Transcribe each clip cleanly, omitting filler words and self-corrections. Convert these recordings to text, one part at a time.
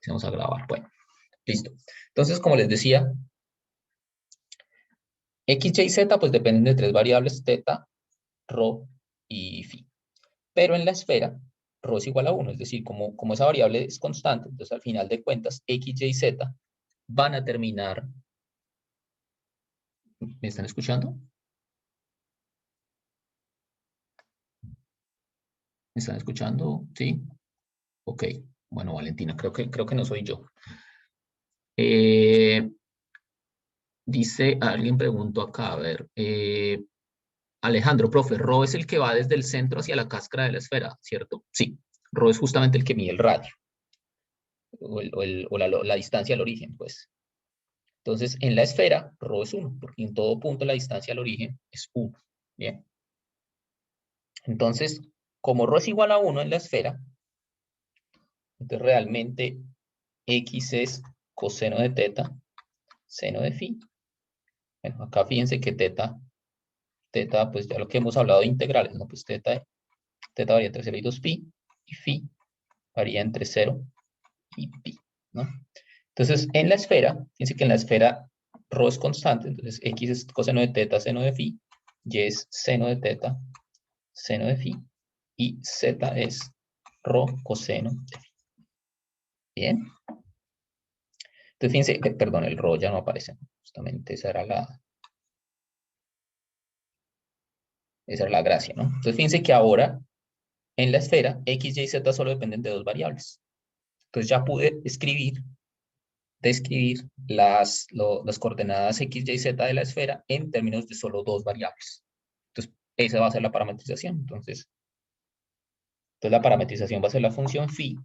Empecemos a grabar. Bueno, listo. Entonces, como les decía, X, Y, Z pues dependen de tres variables, teta, rho y phi. Pero en la esfera, rho es igual a 1, es decir, como esa variable es constante, entonces al final de cuentas, X, Y, Z van a terminar... ¿Me están escuchando? ¿Me están escuchando? ¿Sí? Ok. Bueno, Valentina, creo que no soy yo. Dice, alguien preguntó acá, a ver, Alejandro, profe, Rho es el que va desde el centro hacia la cáscara de la esfera, ¿cierto? Sí, Rho es justamente el que mide el radio, o la distancia al origen, pues. Entonces, en la esfera, Rho es 1, porque en todo punto la distancia al origen es 1, ¿bien? Entonces, como Rho es igual a 1 en la esfera, entonces realmente X es coseno de teta, seno de phi. Bueno, acá fíjense que teta, pues ya lo que hemos hablado de integrales, ¿no? Pues teta varía entre 0 y 2pi, y phi varía entre 0 y pi, ¿no? Entonces, en la esfera, fíjense que en la esfera ρ es constante, entonces x es coseno de teta, seno de phi, y es seno de teta, seno de phi, y z es ρ coseno de phi. Bien. Entonces, fíjense, perdón, el ρ ya no aparece, justamente esa era la gracia, ¿no? Entonces, fíjense que ahora, en la esfera, x, y, z solo dependen de dos variables. Entonces, ya pude describir las coordenadas x, y, z de la esfera en términos de solo dos variables. Entonces, esa va a ser la parametrización. Entonces la parametrización va a ser la función phi,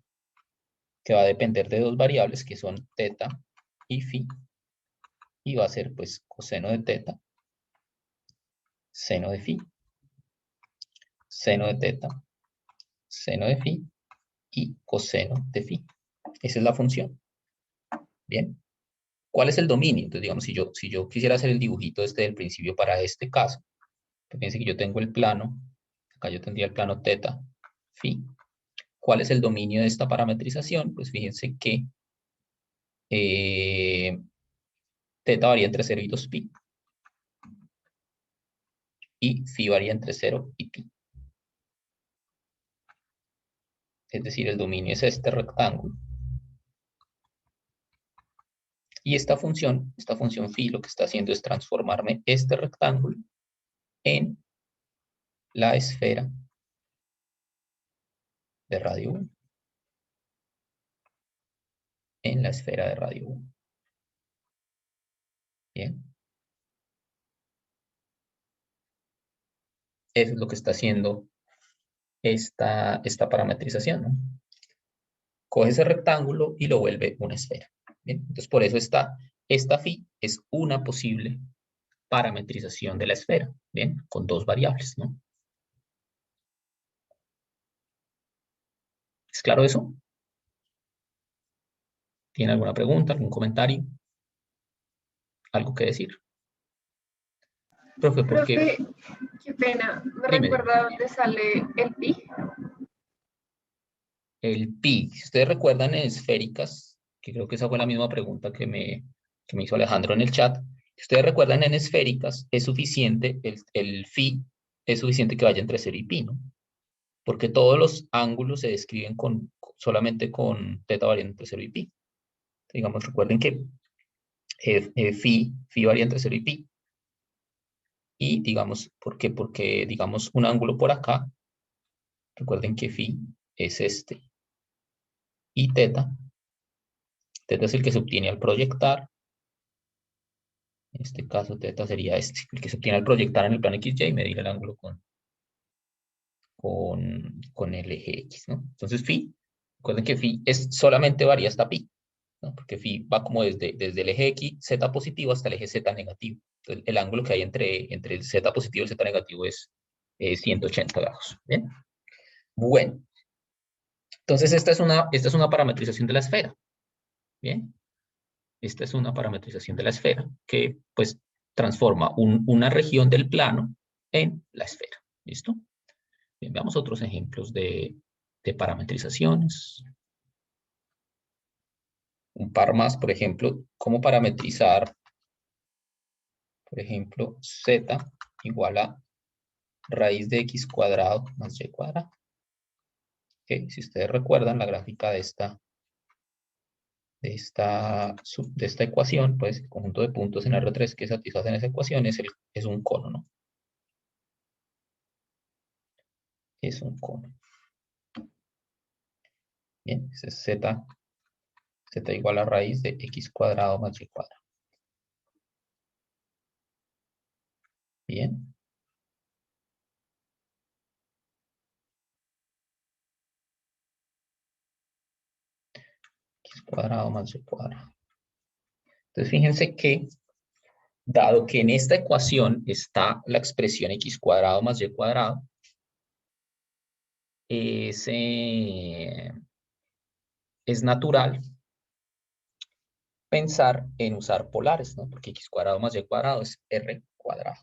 que va a depender de dos variables, que son teta y phi, y va a ser, pues, coseno de teta, seno de phi, seno de teta, seno de phi, y coseno de phi. Esa es la función. Bien. ¿Cuál es el dominio? Entonces, digamos, si yo quisiera hacer el dibujito del principio para este caso, pues fíjense que yo tengo el plano, acá yo tendría el plano teta, phi. ¿Cuál es el dominio de esta parametrización? Pues fíjense que teta varía entre 0 y 2pi, y phi varía entre 0 y pi. Es decir, el dominio es este rectángulo. Y esta función phi, lo que está haciendo es transformarme este rectángulo en la esfera de radio 1. En la esfera de radio 1. Bien. Eso es lo que está haciendo esta parametrización, ¿no? Coge ese rectángulo y lo vuelve una esfera. Bien. Entonces, por eso esta phi es una posible parametrización de la esfera, ¿bien? Con dos variables, ¿no? ¿Es claro eso? ¿Tiene alguna pregunta, algún comentario? ¿Algo que decir? Profe, ¿por qué? Profe, qué pena, ¿me Dime. recuerda dónde sale el pi? El pi, si ustedes recuerdan en esféricas, que creo que esa fue la misma pregunta que me hizo Alejandro en el chat. Si ustedes recuerdan en esféricas, es suficiente, el phi es suficiente que vaya entre 0 y pi, ¿no? Porque todos los ángulos se describen solamente con teta variando entre 0 y pi. Digamos, recuerden que phi varía entre 0 y pi. Y digamos, ¿por qué? Porque, digamos, un ángulo por acá, recuerden que phi es este. Y teta es el que se obtiene al proyectar. En este caso, teta sería este, el que se obtiene al proyectar en el plano XY y medir el ángulo con el eje X, ¿no? Entonces, phi, recuerden que phi solamente varía hasta pi, ¿no? Porque phi va como desde el eje X, Z positivo, hasta el eje Z negativo. Entonces, el ángulo que hay entre el Z positivo y el Z negativo es 180 grados, ¿bien? Bueno, entonces esta es una parametrización de la esfera, ¿bien? Esta es una parametrización de la esfera que, pues, transforma una región del plano en la esfera. ¿Listo? Bien, veamos otros ejemplos de parametrizaciones. un par más, por ejemplo, cómo parametrizar, por ejemplo, z igual a raíz de x cuadrado más y cuadrado. Okay, si ustedes recuerdan la gráfica de esta ecuación, pues el conjunto de puntos en R3 que satisfacen esa ecuación es un cono, ¿no? Es un cono. Bien, ese es z igual a raíz de x cuadrado más y cuadrado. Bien. X cuadrado más y cuadrado. Entonces, fíjense que, dado que en esta ecuación está la expresión x cuadrado más y cuadrado, es natural pensar en usar polares, ¿no? Porque x cuadrado más y cuadrado es r cuadrado.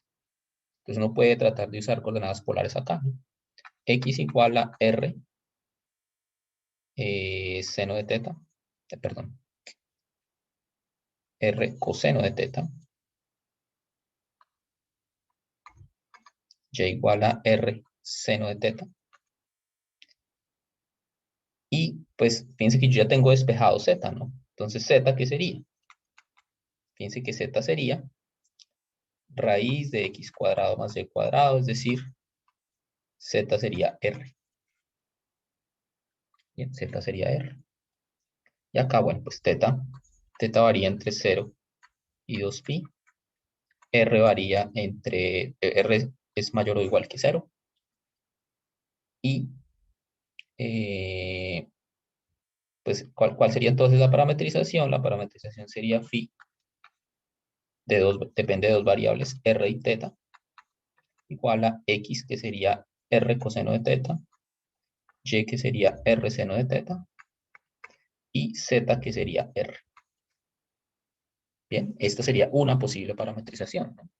Entonces uno puede tratar de usar coordenadas polares acá, ¿no? X igual a r seno de teta, perdón, r coseno de teta, y igual a r seno de teta. Y pues fíjense que yo ya tengo despejado z, ¿no? Entonces z, ¿qué sería? Fíjense que z sería raíz de x cuadrado más y cuadrado, es decir, z sería r. Bien, z sería r. Y acá, bueno, pues teta varía entre 0 y 2pi. R varía entre, r es mayor o igual que 0. Y, pues, ¿cuál sería entonces la parametrización? La parametrización sería phi, depende de dos variables, r y teta, igual a x, que sería r coseno de teta, y, que sería r seno de teta, y z, que sería r. Bien, esta sería una posible parametrización, ¿no?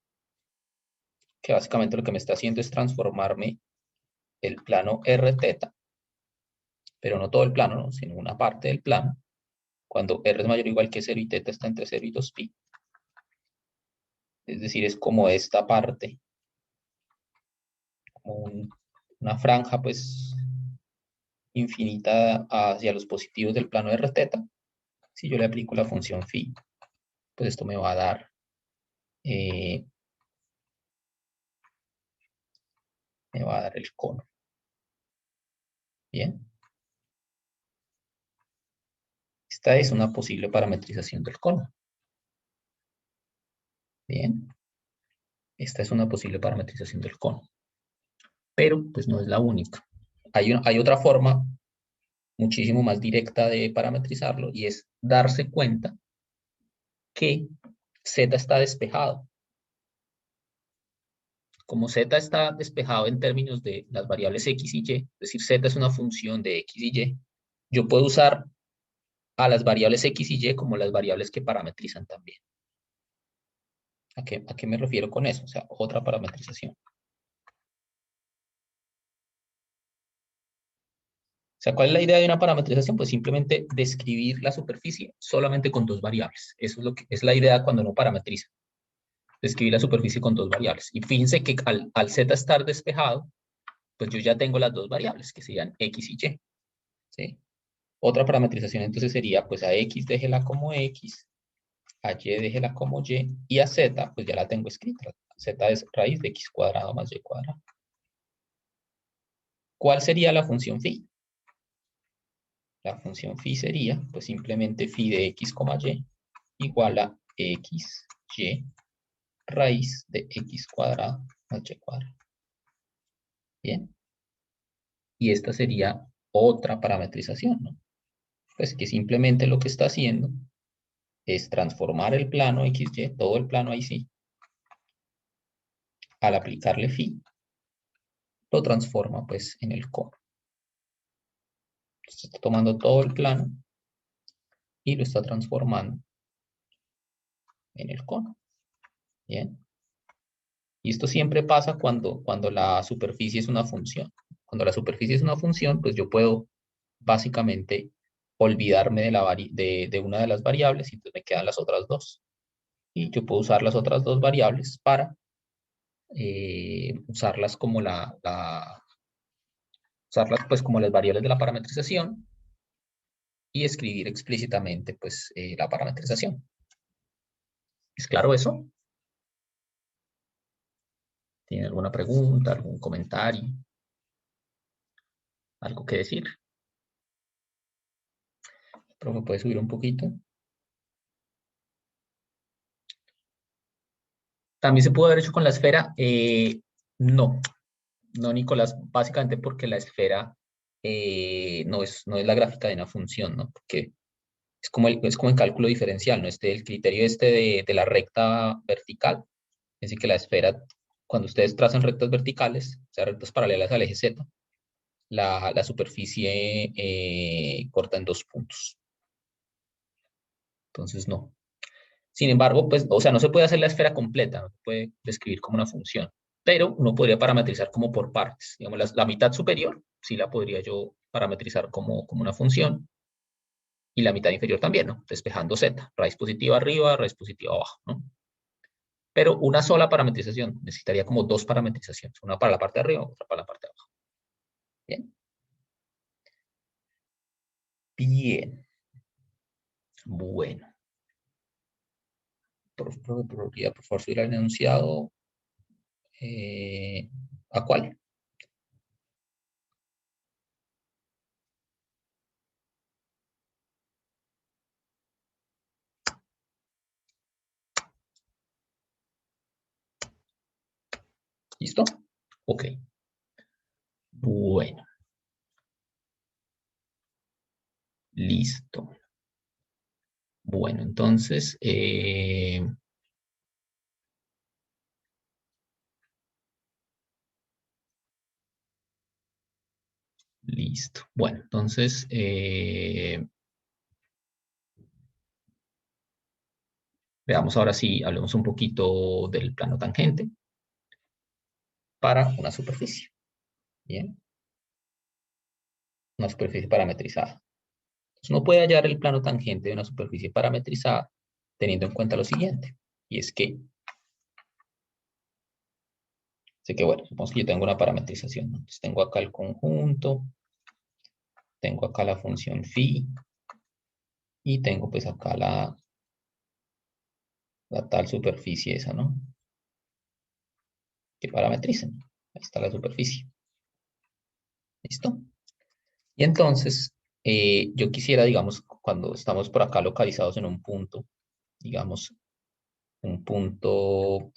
Que básicamente lo que me está haciendo es transformarme el plano r teta, pero no todo el plano, ¿no? Sino una parte del plano, cuando r es mayor o igual que 0 y teta está entre 0 y 2pi. Es decir, es como esta parte, como una franja, pues, infinita hacia los positivos del plano r teta. Si yo le aplico la función phi, pues esto me va a dar el cono. Bien. Esta es una posible parametrización del cono. Bien. Esta es una posible parametrización del cono. Pero, pues, no es la única. Hay otra forma muchísimo más directa de parametrizarlo, y es darse cuenta que z está despejado. Como z está despejado en términos de las variables x y y, es decir, z es una función de x y y, yo puedo usar a las variables x y y como las variables que parametrizan también. ¿A qué me refiero con eso? O sea, otra parametrización. O sea, ¿cuál es la idea de una parametrización? Pues simplemente describir la superficie solamente con dos variables. Eso es lo que es la idea cuando uno parametriza. Describir la superficie con dos variables. Y fíjense que al z estar despejado, pues yo ya tengo las dos variables, que serían x y y. ¿Sí? Otra parametrización entonces sería, pues a x déjela como x, a y déjela como y a z, pues ya la tengo escrita. Z es raíz de x cuadrado más y cuadrado. ¿Cuál sería la función phi? La función phi sería, pues simplemente phi de x, y igual a x, y raíz de x cuadrado más y cuadrado. Bien. Y esta sería otra parametrización, ¿no? Pues que simplemente lo que está haciendo es transformar el plano XY, todo el plano ahí sí, al aplicarle phi, lo transforma pues en el cono. Entonces está tomando todo el plano y lo está transformando en el cono. Bien. Y esto siempre pasa cuando la superficie es una función. Cuando la superficie es una función, pues yo puedo básicamente olvidarme de una de las variables y entonces me quedan las otras dos. Y yo puedo usar las otras dos variables para usarlas como usarlas pues como las variables de la parametrización y escribir explícitamente pues la parametrización. ¿Es claro eso? ¿Tiene alguna pregunta, algún comentario? ¿Algo que decir? Pero me puede subir un poquito. ¿También se pudo haber hecho con la esfera? No, no, Nicolás, básicamente porque la esfera no es la gráfica de una función, ¿no? Porque es como en cálculo diferencial, ¿no? El criterio de la recta vertical, es decir, que la esfera, cuando ustedes trazan rectas verticales, o sea, rectas paralelas al eje Z, la superficie corta en dos puntos. Entonces, no. Sin embargo, pues, o sea, no se puede hacer la esfera completa, no se puede describir como una función, pero uno podría parametrizar como por partes. Digamos, la mitad superior, sí la podría yo parametrizar como una función, y la mitad inferior también, ¿no? Despejando Z, raíz positiva arriba, raíz positiva abajo, ¿no? Pero una sola parametrización, necesitaría como dos parametrizaciones, una para la parte de arriba, otra para la parte de abajo. Bien. Bien. Bueno. Por favor, subir al enunciado. ¿A cuál? ¿Listo? Ok. Bueno. Listo. Bueno, entonces, listo. Bueno, entonces, veamos ahora sí, hablemos un poquito del plano tangente para una superficie. Bien, una superficie parametrizada. Entonces, uno puede hallar el plano tangente de una superficie parametrizada teniendo en cuenta lo siguiente, y es que, sé que, bueno, supongamos que yo tengo una parametrización, ¿no? Entonces, tengo acá el conjunto, tengo acá la función phi, y tengo pues acá la tal superficie esa, ¿no? Que parametricen. Ahí está la superficie. ¿Listo? Y entonces, yo quisiera, digamos, cuando estamos por acá localizados en un punto, digamos, un punto,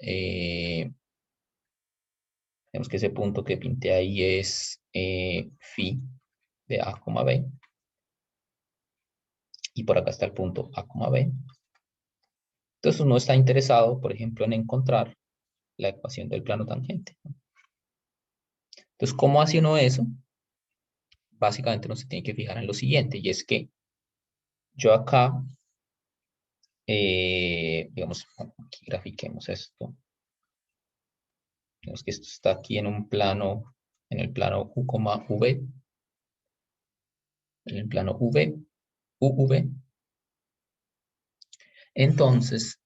digamos que ese punto que pinté ahí es phi de A, B, y por acá está el punto A, B. Entonces uno está interesado, por ejemplo, en encontrar la ecuación del plano tangente. Entonces, ¿cómo hace uno eso? Básicamente uno se tiene que fijar en lo siguiente, y es que yo acá, digamos, aquí grafiquemos esto. Digamos que esto está aquí en un plano, en el plano U, V, en el plano V, UV. Entonces,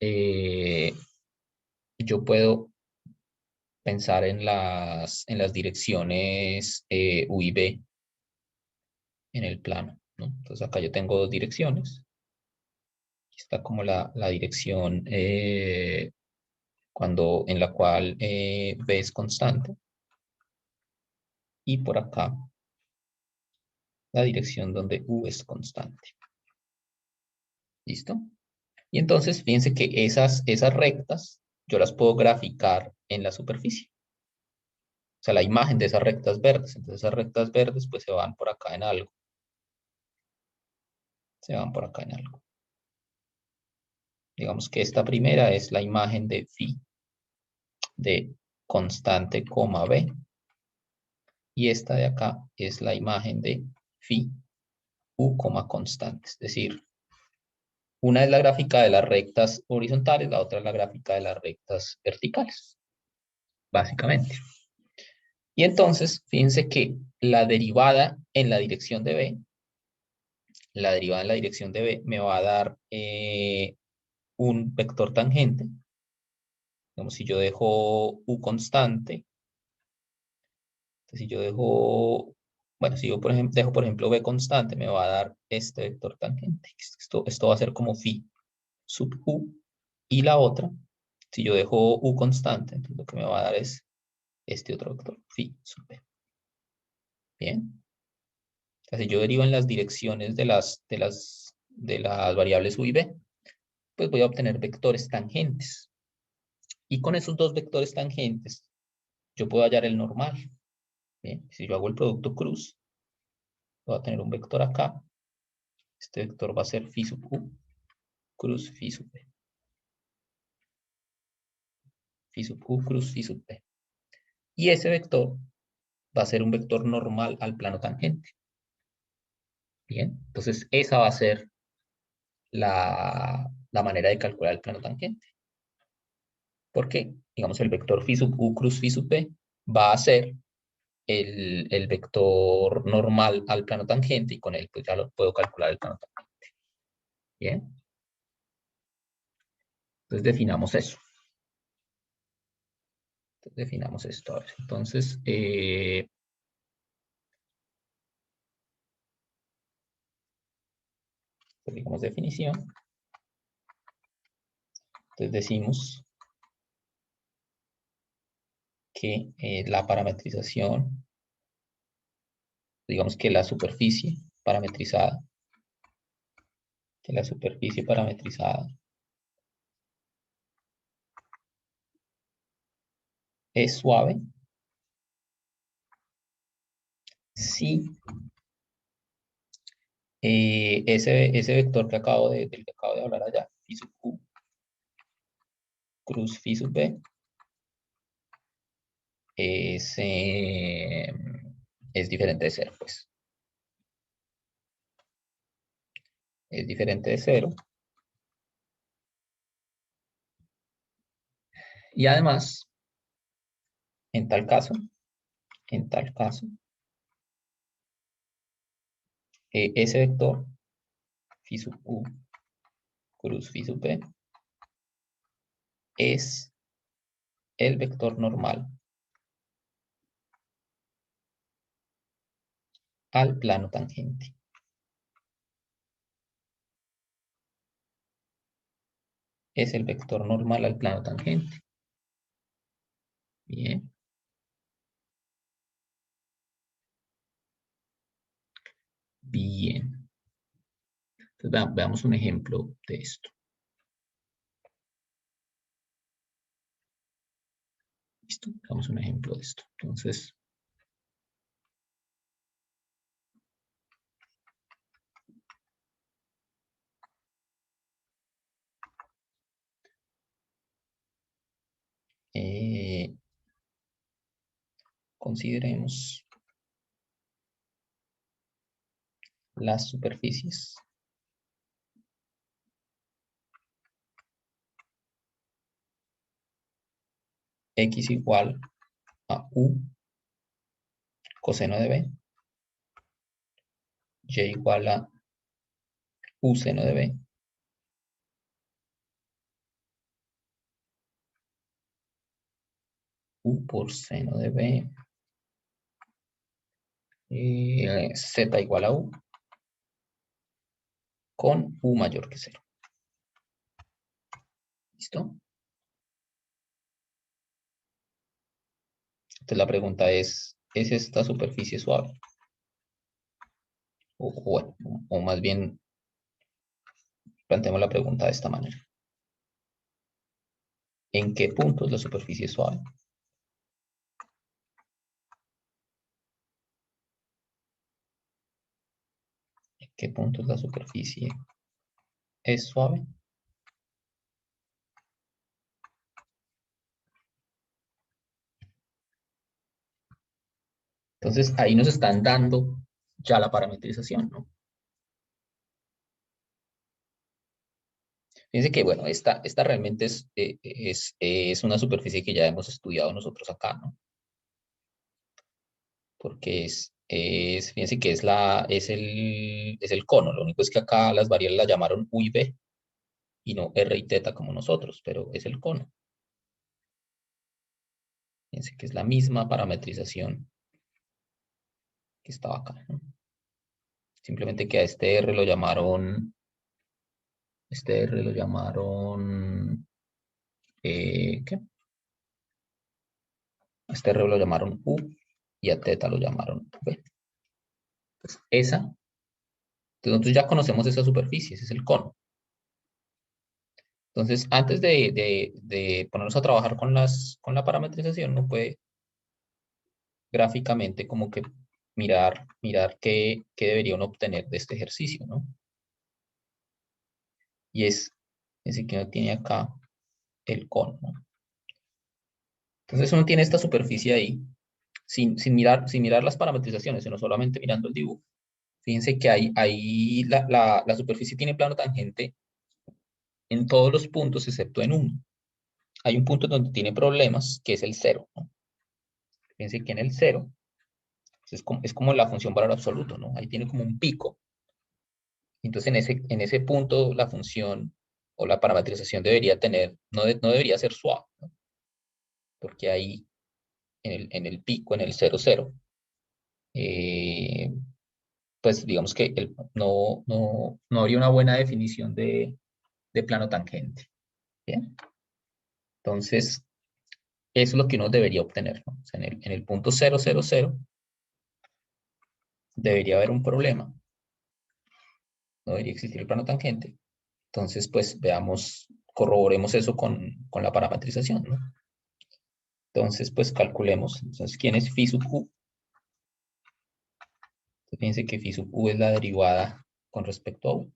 yo puedo pensar en las direcciones U y V en el plano, ¿no? Entonces acá yo tengo dos direcciones. Aquí está como la dirección en la cual B es constante. Y por acá la dirección donde U es constante. ¿Listo? Y entonces, fíjense que esas rectas yo las puedo graficar en la superficie. O sea, la imagen de esas rectas verdes. Entonces, esas rectas verdes pues se van por acá en algo. Se van por acá en algo. Digamos que esta primera es la imagen de phi de constante, B. Y esta de acá es la imagen de phi U, constante. Es decir, una es la gráfica de las rectas horizontales, la otra es la gráfica de las rectas verticales, básicamente. Y entonces, fíjense que la derivada en la dirección de B la derivada en la dirección de B me va a dar un vector tangente. Digamos, si yo dejo U constante, entonces si yo dejo, bueno, si yo por ejemplo, dejo por ejemplo B constante, me va a dar este vector tangente. Esto va a ser como phi sub U. Y la otra, si yo dejo U constante, entonces lo que me va a dar es este otro vector, phi sub B. Bien. Entonces, si yo derivo en las direcciones de las variables U y B, pues voy a obtener vectores tangentes. Y con esos dos vectores tangentes, yo puedo hallar el normal. Bien, si yo hago el producto cruz, voy a tener un vector acá. Este vector va a ser phi sub U, cruz phi sub B. Phi sub U, cruz phi sub B. Y ese vector va a ser un vector normal al plano tangente. Bien, entonces esa va a ser la manera de calcular el plano tangente. Porque, digamos, el vector phi sub U cruz phi sub B va a ser el vector normal al plano tangente y con él pues ya lo puedo calcular el plano tangente. Bien. Entonces definamos eso. Definamos esto. A ver, entonces, pues digamos definición. Entonces decimos que la parametrización, digamos que la superficie parametrizada, es suave si ese vector del que acabo de hablar allá, phi sub Q, cruz phi sub B, es, eh, es diferente de cero, pues. Es diferente de cero. Y además, en tal caso, ese vector, phi sub U, cruz phi sub B, es el vector normal al plano tangente. Es el vector normal al plano tangente. Bien. Bien. Entonces, veamos un ejemplo de esto. Listo. Veamos un ejemplo de esto. Entonces, consideremos las superficies x igual a u coseno de b, y igual a u seno de b, u por seno de b, z igual a u, con u mayor que 0. ¿Listo? Entonces la pregunta ¿es esta superficie suave? O más bien, planteemos la pregunta de esta manera. ¿En qué punto es la superficie suave? ¿En qué punto es la superficie es suave? Entonces ahí nos están dando ya la parametrización, ¿no? Fíjense que, bueno, esta realmente es una superficie que ya hemos estudiado nosotros acá, ¿no? porque fíjense que es el cono. Lo único es que acá las variables las llamaron U y B y no R y teta como nosotros, pero es el cono. Fíjense que es la misma parametrización que estaba acá, ¿no? Simplemente que a este R lo llamaron, ¿qué? A este R lo llamaron U y a teta lo llamaron V. Entonces, nosotros ya conocemos esa superficie, ese es el cono. Entonces, antes de ponernos a trabajar con la parametrización, uno puede gráficamente como que mirar qué debería uno obtener de este ejercicio, ¿no? Y es que uno tiene acá el cono, ¿no? Entonces uno tiene esta superficie ahí, sin mirar las parametrizaciones, sino solamente mirando el dibujo. Fíjense que ahí la superficie tiene plano tangente en todos los puntos excepto en uno. Hay un punto donde tiene problemas, que es el 0, ¿no? Fíjense que en el 0 es como la función valor absoluto, ¿no? Ahí tiene como un pico. Entonces en ese punto la función o la parametrización debería tener, no debería ser suave, ¿no? Porque ahí en el pico, en el 0, 0, pues digamos que no habría una buena definición de plano tangente. ¿Bien? Entonces, eso es lo que uno debería obtener, ¿no? O sea, en el punto 0, 0, 0 debería haber un problema. No debería existir el plano tangente. Entonces, pues corroboremos eso con la parametrización, ¿no? Entonces, pues calculemos. Entonces, ¿quién es phi sub u? Entonces, fíjense que phi sub u es la derivada con respecto a u.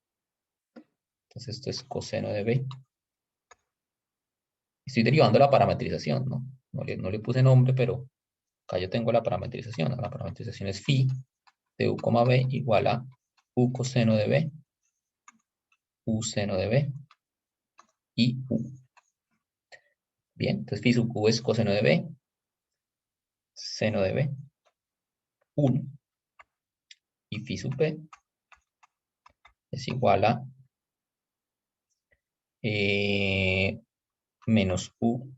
Entonces, esto es coseno de b. Estoy derivando la parametrización, ¿no? No le puse nombre, pero acá yo tengo la parametrización. La parametrización es phi de u, b igual a u coseno de b, u seno de b y u. Bien, entonces phi sub u es coseno de b, seno de b, 1. Y phi sub b es igual a menos u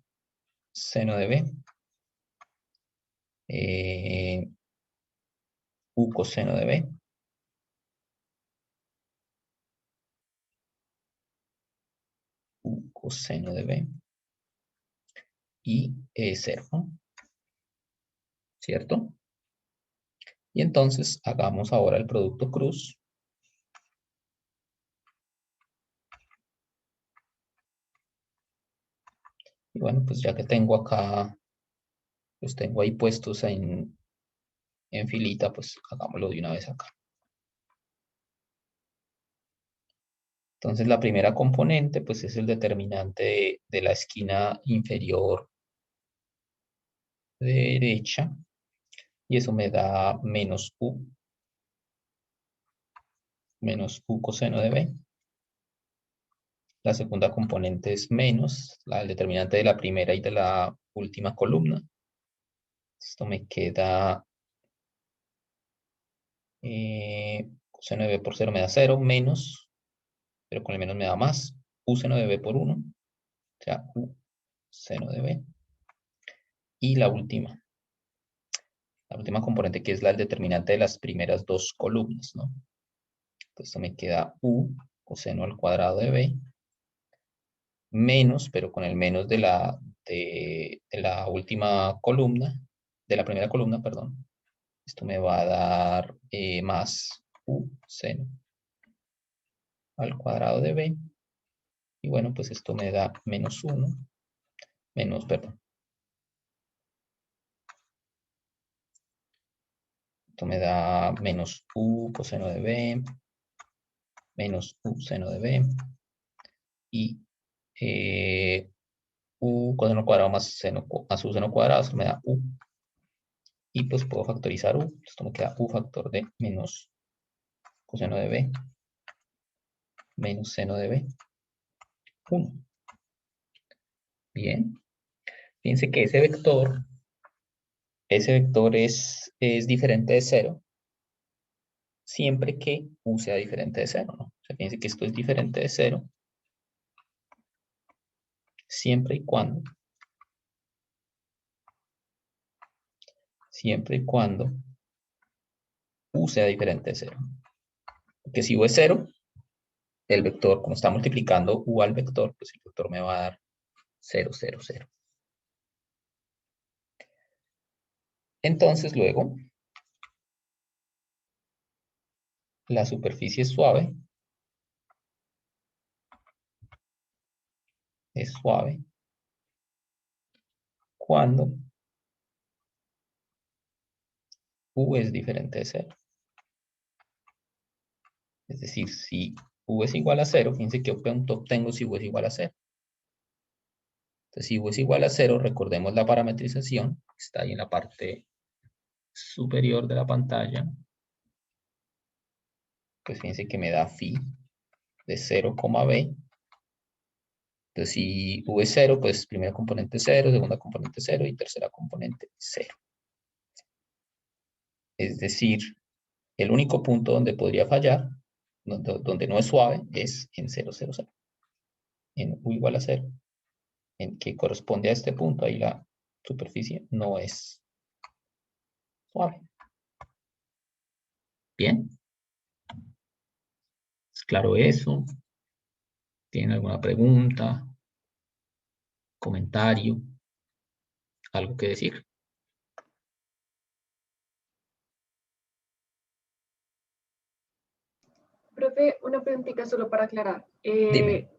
seno de b, u coseno de b, u coseno de b y 0, ¿no? ¿Cierto? Y entonces hagamos ahora el producto cruz. Y bueno, pues ya que tengo acá, los tengo ahí puestos en filita, pues hagámoslo de una vez acá. Entonces la primera componente pues es el determinante de la esquina inferior derecha y eso me da menos u coseno de b. La segunda componente es menos el determinante de la primera y de la última columna. Esto me queda coseno de b por 0 me da 0 menos, pero con el menos me da más, u seno de b por 1, o sea, u seno de b. Y la última componente que es el determinante de las primeras dos columnas, ¿no? Entonces esto me queda u coseno al cuadrado de b menos, pero con el menos de la última columna, de la primera columna, perdón. Esto me va a dar más u seno al cuadrado de b. Y bueno, pues esto me da menos 1, perdón. Esto me da menos u coseno de b, menos u seno de b. Y u coseno al cuadrado más u seno cuadrado, esto me da u. Y pues puedo factorizar u. Esto me queda u factor de menos coseno de b menos seno de b, 1. Bien. Fíjense que ese vector ese vector es diferente de 0 siempre que u sea diferente de 0, ¿no? O sea, fíjense que esto es diferente de 0 siempre y cuando u sea diferente de 0. Porque si u es 0, el vector, como está multiplicando u al vector, pues el vector me va a dar 0, 0, 0. Entonces luego, la superficie suave es suave cuando u es diferente de 0. Es decir, si u es igual a 0, fíjense qué punto obtengo si u es igual a 0. Entonces, si u es igual a 0, recordemos la parametrización, que está ahí en la parte superior de la pantalla. Pues fíjense que me da phi de 0, b. Entonces, si u es 0, pues primera componente 0, segunda componente 0 y tercera componente 0. Es decir, el único punto donde podría fallar, donde no es suave, es en 0, 0, 0. En u igual a 0. En que corresponde a este punto, ahí la superficie no es suave. Bien. ¿Es claro eso? ¿Tienen alguna pregunta? ¿Comentario? ¿Algo que decir? Profe, una preguntita solo para aclarar. Dime.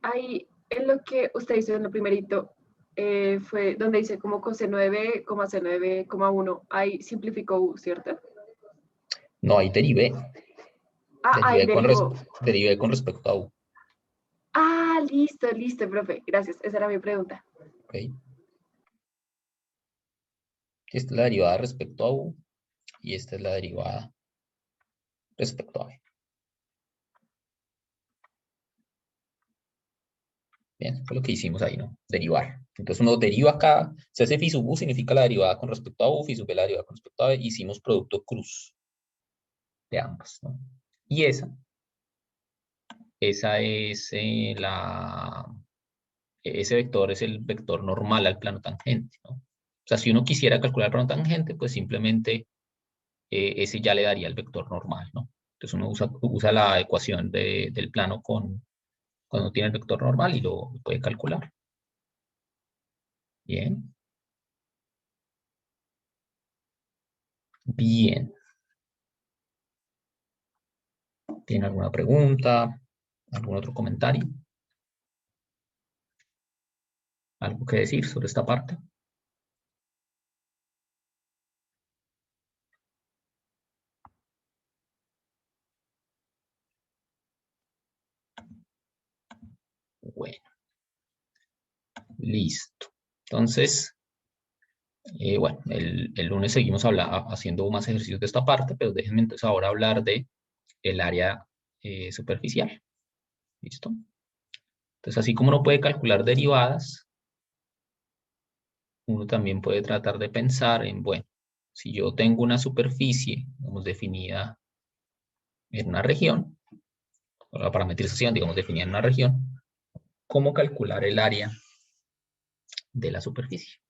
Ahí en lo que usted hizo en lo primerito, fue donde dice como coseno de b, seno de b, 1, ahí simplificó u, ¿cierto? No, ahí derivé. Ah, ahí Derivé derivó. derivé con respecto a u. Ah, listo, listo, profe. Gracias, esa era mi pregunta. ¿Ok? Esta es la derivada respecto a u y esta es la derivada respecto a b. Bien, fue lo que hicimos ahí, ¿no? Derivar. Entonces uno deriva acá, se hace phi sub u, significa la derivada con respecto a u, phi sub b la derivada con respecto a b, hicimos producto cruz de ambas, ¿no? Y esa es ese vector es el vector normal al plano tangente, ¿no? O sea, si uno quisiera calcular el plano tangente, pues simplemente ese ya le daría el vector normal, ¿no? Entonces uno usa la ecuación del plano cuando tiene el vector normal y lo puede calcular. Bien. Bien. ¿Tiene alguna pregunta? ¿Algún otro comentario? ¿Algo que decir sobre esta parte? Bueno, listo. Entonces, bueno, el lunes seguimos haciendo más ejercicios de esta parte, pero déjenme entonces ahora hablar de el área superficial. ¿Listo? Entonces, así como uno puede calcular derivadas, uno también puede tratar de pensar en, bueno, si yo tengo una superficie, digamos, definida en una región, o la parametrización, digamos, definida en una región, ¿cómo calcular el área de la superficie?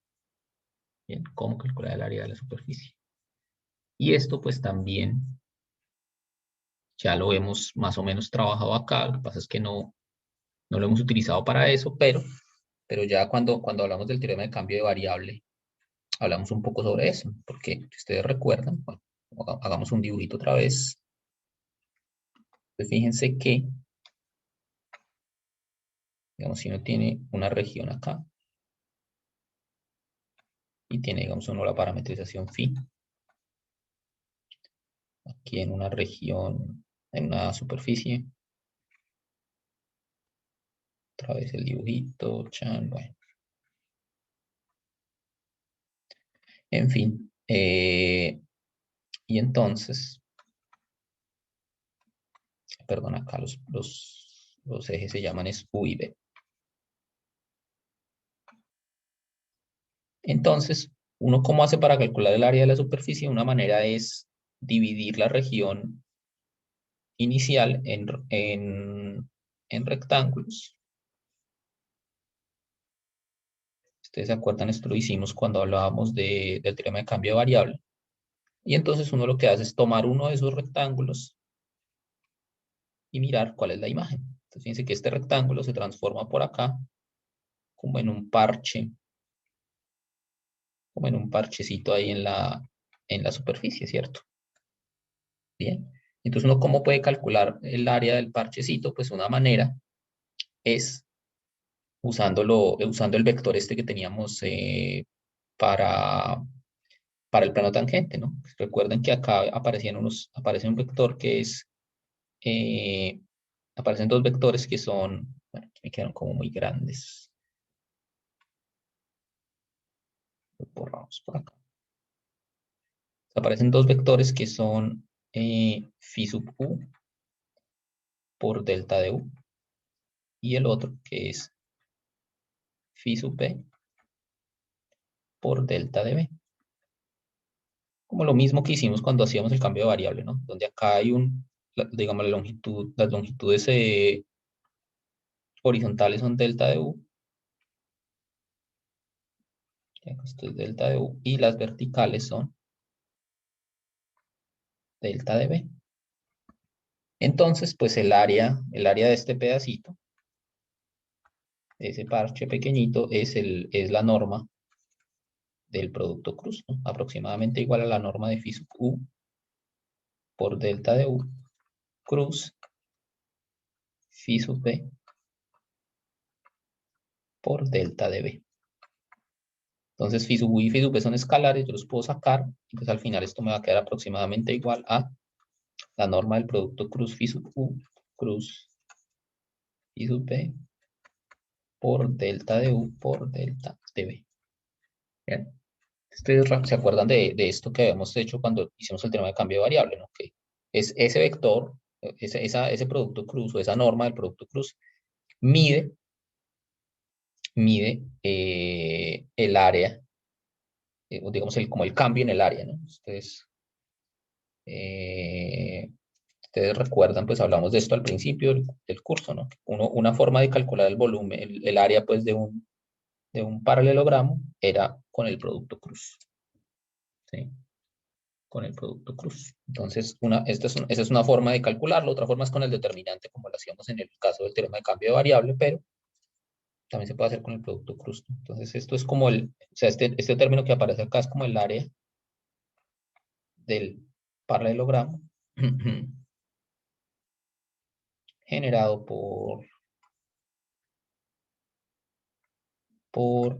Bien, ¿cómo calcular el área de la superficie? Y esto pues también ya lo hemos más o menos trabajado acá, lo que pasa es que no lo hemos utilizado para eso, pero ya cuando hablamos del teorema de cambio de variable, hablamos un poco sobre eso, porque si ustedes recuerdan, bueno, hagamos un dibujito otra vez. Pues fíjense que, digamos, si uno tiene una región acá, y tiene, digamos, uno la parametrización phi, aquí en una región, en una superficie, otra vez el dibujito, chan, bueno. En fin, y entonces, perdón, acá los ejes se llaman es U y B. Entonces, ¿Uno cómo hace para calcular el área de la superficie? Una manera es dividir la región inicial en rectángulos. Ustedes se acuerdan, esto lo hicimos cuando hablábamos del teorema de cambio de variable. Y entonces uno lo que hace es tomar uno de esos rectángulos y mirar cuál es la imagen. Entonces fíjense que este rectángulo se transforma por acá como en un parche, como en un parchecito ahí en la superficie, ¿cierto? Bien. Entonces uno cómo puede calcular el área del parchecito, pues una manera es usando el vector este que teníamos para, para el plano tangente, ¿no? Recuerden que acá aparece un vector que es, eh, aparecen dos vectores que son, bueno, que me quedaron como muy grandes. Lo borramos por acá. Aparecen dos vectores que son phi sub u por delta de u y el otro que es phi sub b por delta de b. Como lo mismo que hicimos cuando hacíamos el cambio de variable, ¿no? Donde acá hay digamos, las longitudes horizontales son delta de u, esto es delta de u, y las verticales son delta de b. Entonces, pues el área de este pedacito, de ese parche pequeñito, es la norma del producto cruz, ¿no? Aproximadamente igual a la norma de phi sub u por delta de u cruz phi sub b por delta de b. Entonces, phi sub u y phi sub b son escalares, yo los puedo sacar, y pues al final esto me va a quedar aproximadamente igual a la norma del producto cruz phi sub u cruz phi sub b por delta de u por delta de b. Bien. Ustedes se acuerdan de esto que habíamos hecho cuando hicimos el tema de cambio de variable, ¿no? Que es ese vector, ese producto cruz o esa norma del producto cruz mide el área, o digamos como el cambio en el área, ¿no? Eh, ustedes recuerdan, pues hablamos de esto al principio del curso, ¿no? Una forma de calcular el volumen, el área pues de un paralelogramo era con el producto cruz, ¿sí? Con el producto cruz. Entonces, esa es una forma de calcularlo, otra forma es con el determinante, como lo hacíamos en el caso del teorema de cambio de variable, pero también se puede hacer con el producto cruz, ¿no? Entonces, esto es como o sea, este término que aparece acá es como el área del paralelogramo generado por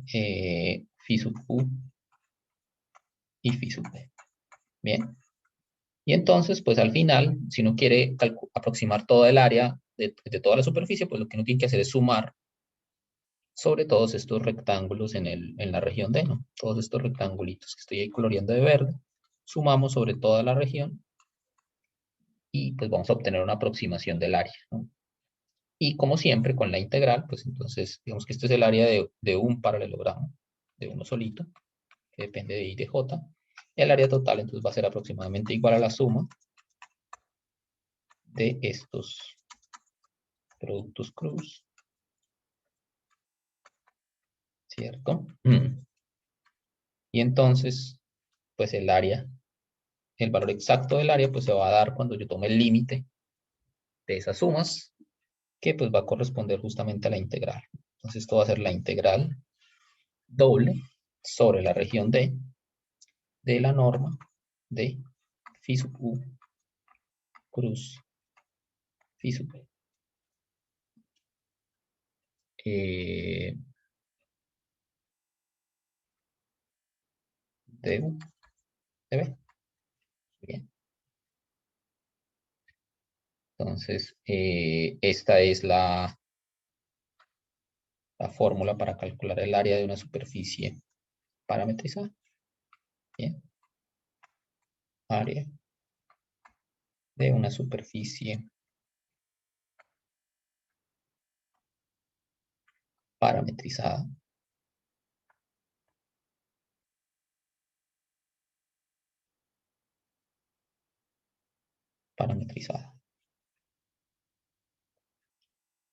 phi sub u y phi sub b. Bien. Y entonces, pues al final, si uno quiere aproximar toda el área de toda la superficie, pues lo que uno tiene que hacer es sumar sobre todos estos rectángulos en la región D, ¿no? Todos estos rectangulitos que estoy ahí coloreando de verde, sumamos sobre toda la región y pues vamos a obtener una aproximación del área, ¿no? Y como siempre con la integral, pues entonces digamos que este es el área de un paralelogramo, de uno solito, que depende de I de J. El área total entonces va a ser aproximadamente igual a la suma de estos productos cruz, ¿cierto? Y entonces, pues el valor exacto del área, pues se va a dar cuando yo tome el límite de esas sumas, que pues va a corresponder justamente a la integral. Entonces esto va a ser la integral doble sobre la región D de la norma de phi sub u cruz phi sub b. Eh, de u de b. Bien. Entonces, esta es la fórmula para calcular el área de una superficie parametrizada. Bien. Área de una superficie parametrizada parametrizada.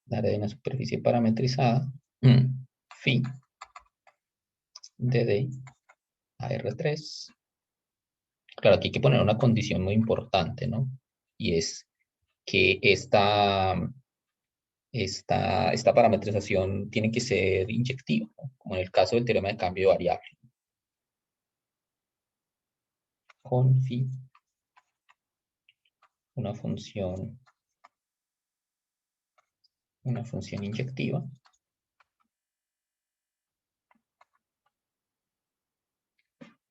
El área de una superficie parametrizada, phi de D a R3. Claro, aquí hay que poner una condición muy importante, ¿no? Y es que esta parametrización tiene que ser inyectiva, ¿no? Como en el caso del teorema de cambio de variable. Con phi, una función inyectiva.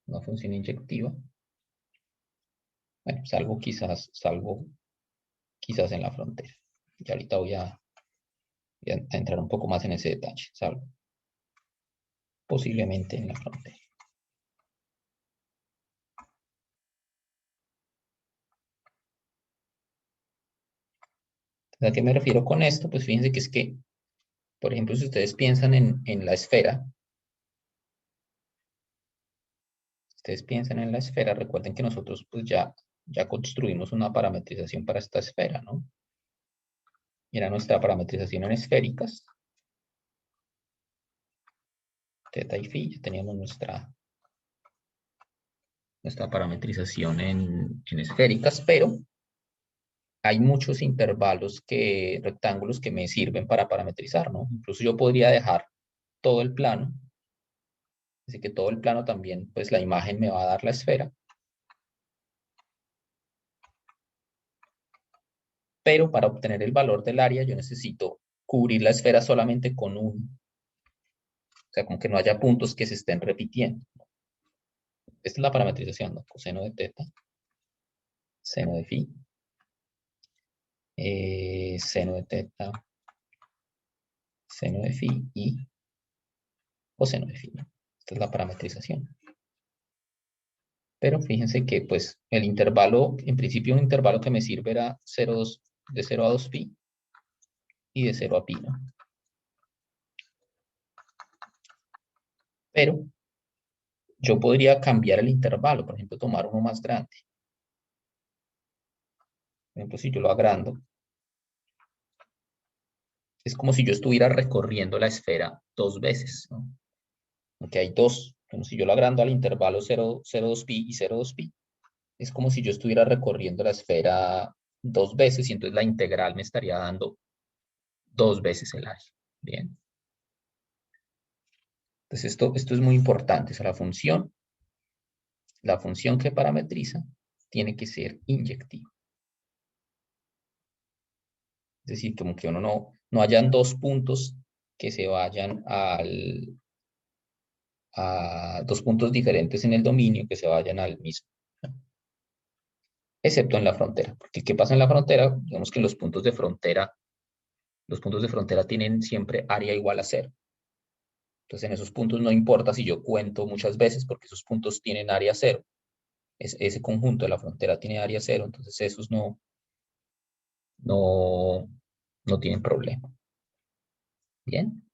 Una función inyectiva. Bueno, salvo quizás en la frontera. Y ahorita voy a entrar un poco más en ese detalle, salvo posiblemente en la frontera. ¿A qué me refiero con esto? Pues fíjense que es que, por ejemplo, si ustedes piensan en la esfera, recuerden que nosotros pues ya construimos una parametrización para esta esfera, ¿no? Y era nuestra parametrización en esféricas. Teta y phi, ya teníamos nuestra parametrización en esféricas, pero hay muchos intervalos rectángulos que me sirven para parametrizar, ¿no? Incluso yo podría dejar todo el plano, así que todo el plano también, pues la imagen me va a dar la esfera. Pero para obtener el valor del área yo necesito cubrir la esfera solamente con o sea, con que no haya puntos que se estén repitiendo. Esta es la parametrización, ¿no? Coseno de teta, seno de phi, seno de teta, seno de phi y coseno de phi, ¿no? Esta es la parametrización. Pero fíjense que pues el intervalo, en principio un intervalo que me sirve era de 0 a 2 pi y de 0 a pi, ¿no? Pero yo podría cambiar el intervalo, por ejemplo, tomar uno más grande. Por ejemplo, si yo lo agrando, es como si yo estuviera recorriendo la esfera 2 veces, ¿no? Aunque hay dos, como si yo lo agrando al intervalo 0,2 pi y 0,2 pi, es como si yo estuviera recorriendo la esfera 2 veces y entonces la integral me estaría dando 2 veces el área. Bien. Entonces esto es muy importante. O sea, la función que parametriza tiene que ser inyectiva. Es decir, como que uno no hayan dos puntos que se vayan a dos puntos diferentes en el dominio que se vayan al mismo, excepto en la frontera. Porque ¿qué pasa en la frontera? Digamos que los puntos de frontera tienen siempre área igual a 0. Entonces en esos puntos no importa si yo cuento muchas veces porque esos puntos tienen área 0. Ese conjunto de la frontera tiene área 0, entonces esos no tienen problema. Bien.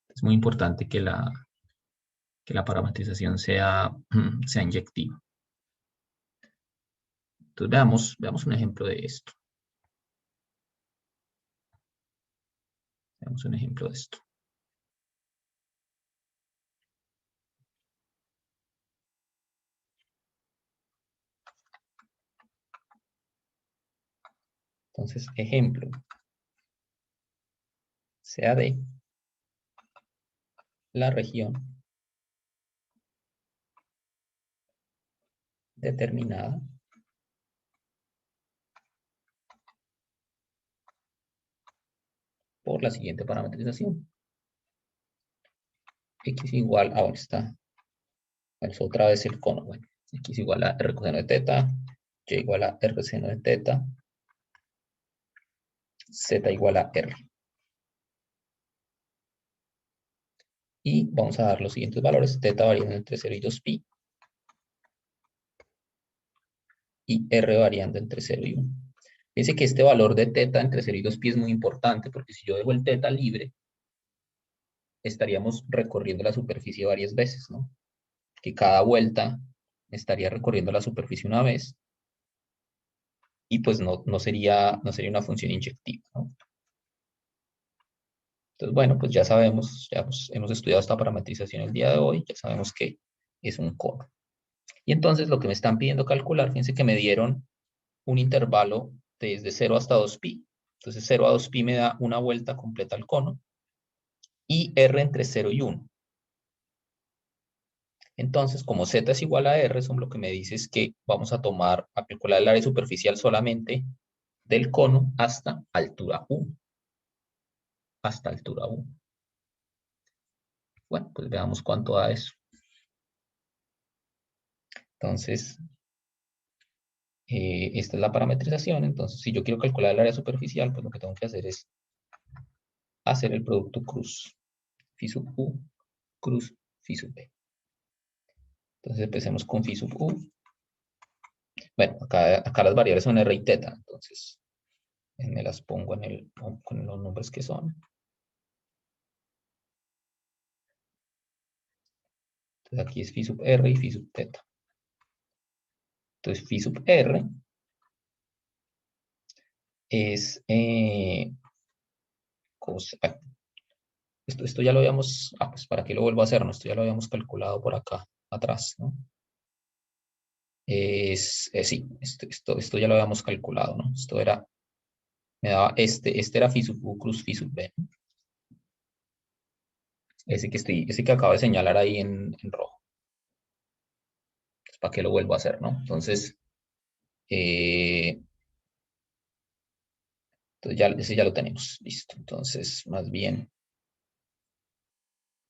Es muy importante que la parametrización sea inyectiva. Entonces veamos un ejemplo de esto. Veamos un ejemplo de esto. Entonces, ejemplo. Sea de la región determinada por la siguiente parametrización. X igual, ahora está. Es otra vez el cono. Bueno, X igual a R coseno de teta, Y igual a R seno de teta, Z igual a R. Y vamos a dar los siguientes valores. Teta variando entre 0 y 2 pi. Y R variando entre 0 y 1. Fíjense que este valor de teta entre 0 y 2 pi es muy importante porque si yo dejo el teta libre, estaríamos recorriendo la superficie varias veces, ¿no? Que cada vuelta estaría recorriendo la superficie una vez. y pues no sería una función inyectiva, ¿no? Entonces, bueno, pues ya sabemos, hemos estudiado esta parametrización el día de hoy, ya sabemos que es un cono. Y entonces lo que me están pidiendo calcular, fíjense que me dieron un intervalo desde 0 hasta 2pi. Entonces 0 a 2pi me da una vuelta completa al cono y r entre 0 y 1. Entonces, como z es igual a r, eso lo que me dice es que vamos a calcular el área superficial solamente del cono hasta altura 1. Hasta altura 1. Bueno, pues veamos cuánto da eso. Entonces, esta es la parametrización. Entonces, si yo quiero calcular el área superficial, pues lo que tengo que hacer es hacer el producto cruz. Phi sub u, cruz, phi sub b. Entonces, empecemos con phi sub u. Bueno, acá las variables son r y teta. Entonces, me las pongo con los nombres que son. Entonces, aquí es phi sub r y phi sub teta. Entonces, phi sub r es... esto ya lo habíamos... pues para qué lo vuelvo a hacer, ¿no? Esto ya lo habíamos calculado por acá, atrás, ¿no? Sí, esto ya lo habíamos calculado, ¿no? Esto era... Me daba este era phi sub u cruz phi sub b, ¿no? Ese que acabo de señalar ahí en rojo. Pues, ¿para qué lo vuelvo a hacer, no? Entonces ese ya lo tenemos, listo. Entonces, más bien,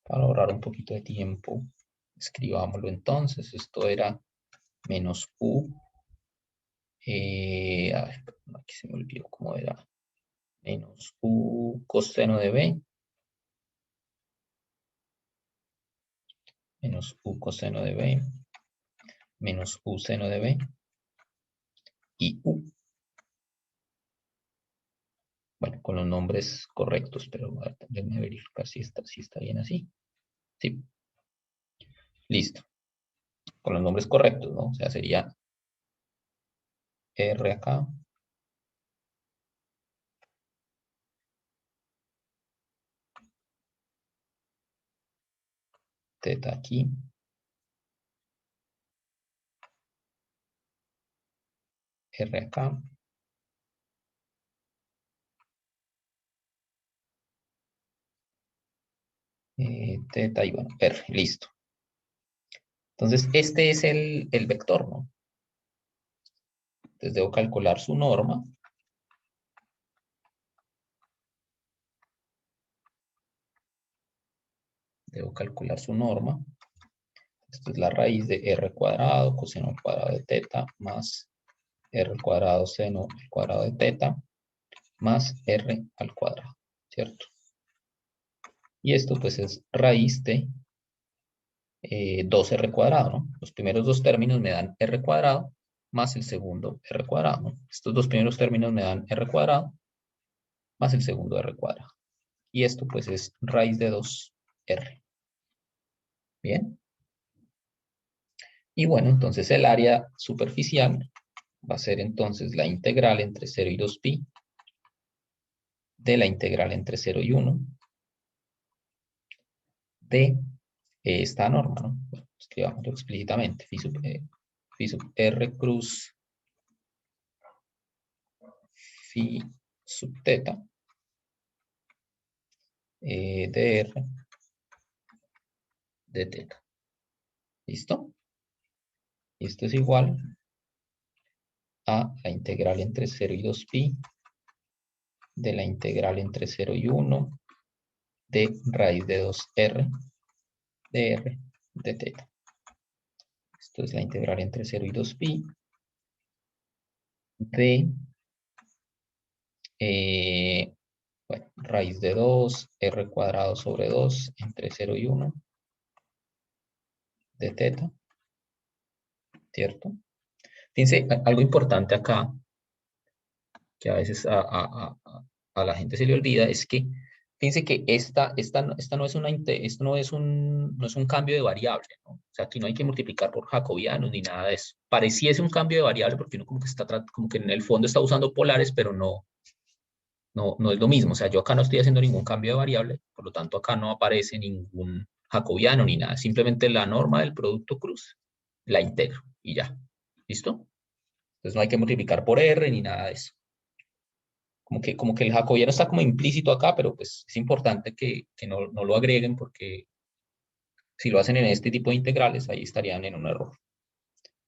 para ahorrar un poquito de tiempo, escribámoslo entonces. Esto era menos u. A ver, aquí se me olvidó cómo era. Menos u coseno de b. Menos u coseno de b. Menos u seno de b. Y u. Bueno, con los nombres correctos, pero déjenme verificar si está bien así. Sí. Listo. Con los nombres correctos, ¿no? O sea, sería R acá. Teta aquí. R acá. Teta y bueno, R. Listo. Entonces, este es el vector, ¿no? Entonces, debo calcular su norma. Debo calcular su norma. Esto es la raíz de r cuadrado coseno al cuadrado de teta más r cuadrado seno al cuadrado de teta más r al cuadrado, ¿cierto? Y esto pues es raíz de 2r cuadrado, ¿no? Los primeros dos términos me dan r cuadrado más el segundo r cuadrado, ¿no? Estos dos primeros términos me dan r cuadrado más el segundo r cuadrado. Y esto pues es raíz de 2r. Bien. Y bueno, entonces el área superficial va a ser entonces la integral entre 0 y 2pi de la integral entre 0 y 1 de esta norma, ¿no? Bueno, escribámoslo explícitamente. Phi sub r cruz phi sub teta dr de teta. ¿Listo? Y esto es igual a la integral entre 0 y 2pi de la integral entre 0 y 1 de raíz de 2r de r de teta. Esto es la integral entre 0 y 2pi de bueno, raíz de 2 r cuadrado sobre 2 entre 0 y 1 de teta, ¿cierto? Fíjense, algo importante acá, que a veces a la gente se le olvida, es que Fíjense que esta no es esto no es un cambio de variable, ¿no? O sea, aquí no hay que multiplicar por jacobianos ni nada de eso. Pareciese un cambio de variable porque uno como que como que en el fondo está usando polares, pero no es lo mismo. O sea, yo acá no estoy haciendo ningún cambio de variable, por lo tanto acá no aparece ningún jacobiano ni nada. Simplemente la norma del producto cruz la integro y ya. ¿Listo? Entonces no hay que multiplicar por R ni nada de eso. Como que el jacobiano está como implícito acá, pero pues es importante que no lo agreguen porque si lo hacen en este tipo de integrales, ahí estarían en un error.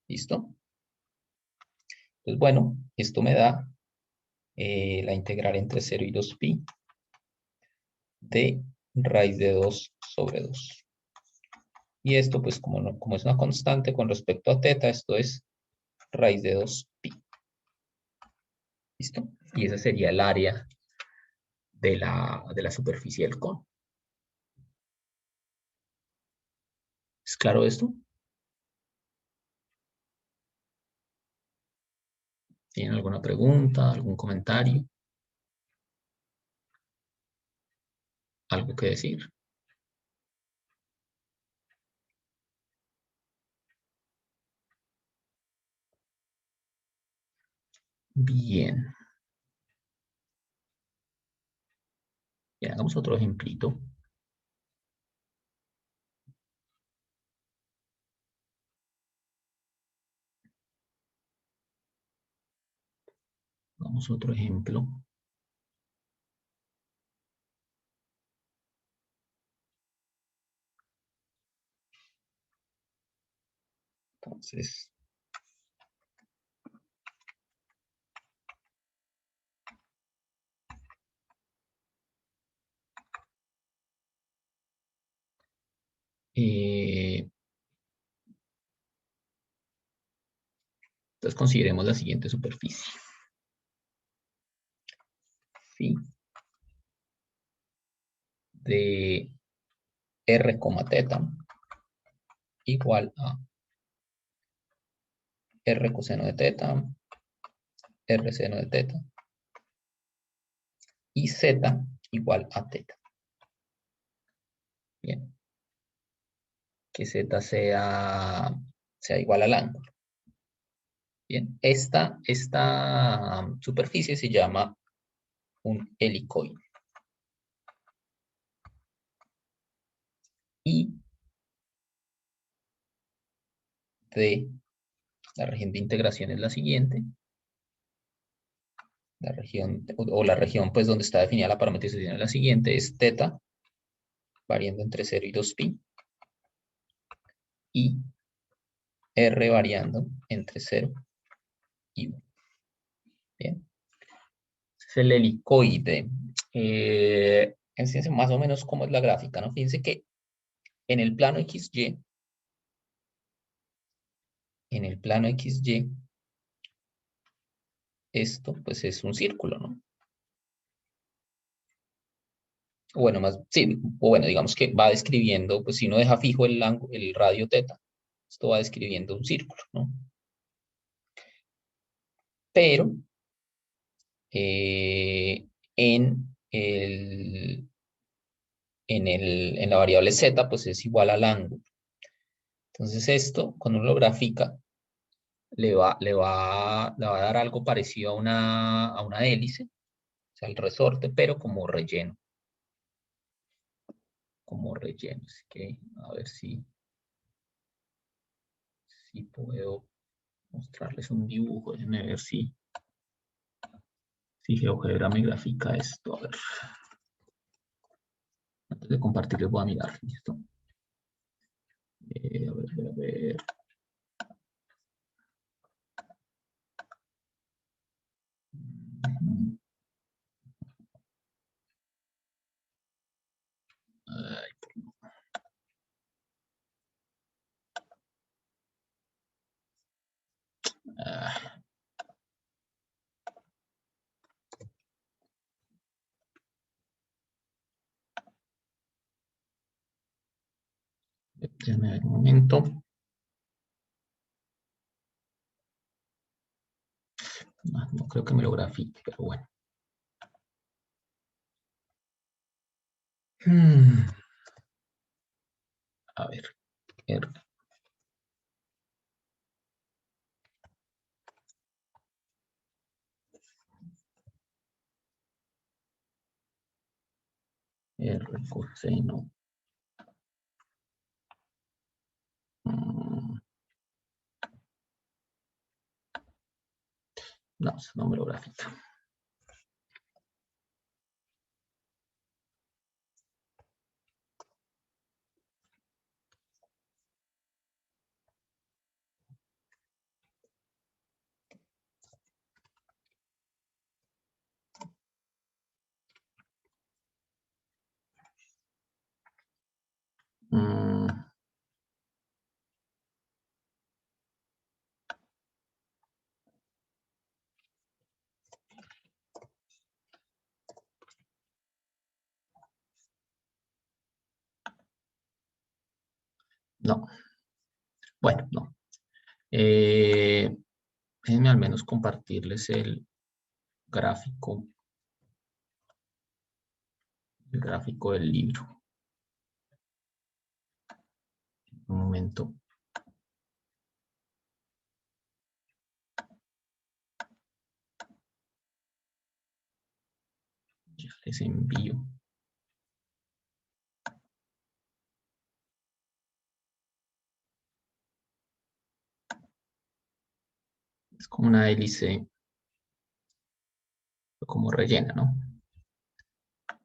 ¿Listo? Entonces, bueno, esto me da la integral entre 0 y 2pi de raíz de 2 sobre 2. Y esto, pues, como es una constante con respecto a teta, esto es raíz de 2pi. ¿Listo? Y ese sería el área de la superficie del cono. ¿Es claro esto? ¿Tienen alguna pregunta, algún comentario? ¿Algo que decir? Bien. Bien, hagamos otro ejemplito. Hagamos otro ejemplo. Entonces, entonces consideremos la siguiente superficie. Phi de r, teta igual a r coseno de teta, r seno de teta y z igual a teta. Bien. Que z sea igual al ángulo. Bien. Esta superficie se llama un helicoide. Y de la región de integración es la siguiente. La región, o la región pues donde está definida la parametrización es la siguiente, es teta, variando entre 0 y 2pi, y r variando entre 0 y 1. Bien. Es el helicoide. Fíjense más o menos cómo es la gráfica, ¿no? Fíjense que en el plano XY, esto pues es un círculo, ¿no? O bueno, más, sí, o bueno, digamos que va describiendo, pues si uno deja fijo el radio teta, esto va describiendo un círculo, ¿no? Pero en en la variable z, pues es igual al ángulo. Entonces esto, cuando uno lo grafica, le va a dar algo parecido a una hélice, o sea, el resorte, pero como relleno. Así que a ver si puedo mostrarles un dibujo. Déjenme ver si GeoGebra me grafica esto. A ver, antes de compartir les voy a mirar. ¿Listo? A ver. Ay, ah, déjenme ver un momento. No creo que me lo grafique, pero bueno. A ver, R, R coseno. No, es número gráfico. No. Bueno, no. Déjenme al menos compartirles el gráfico del libro. Un momento. Ya les envío. Es como una hélice, como rellena, ¿no?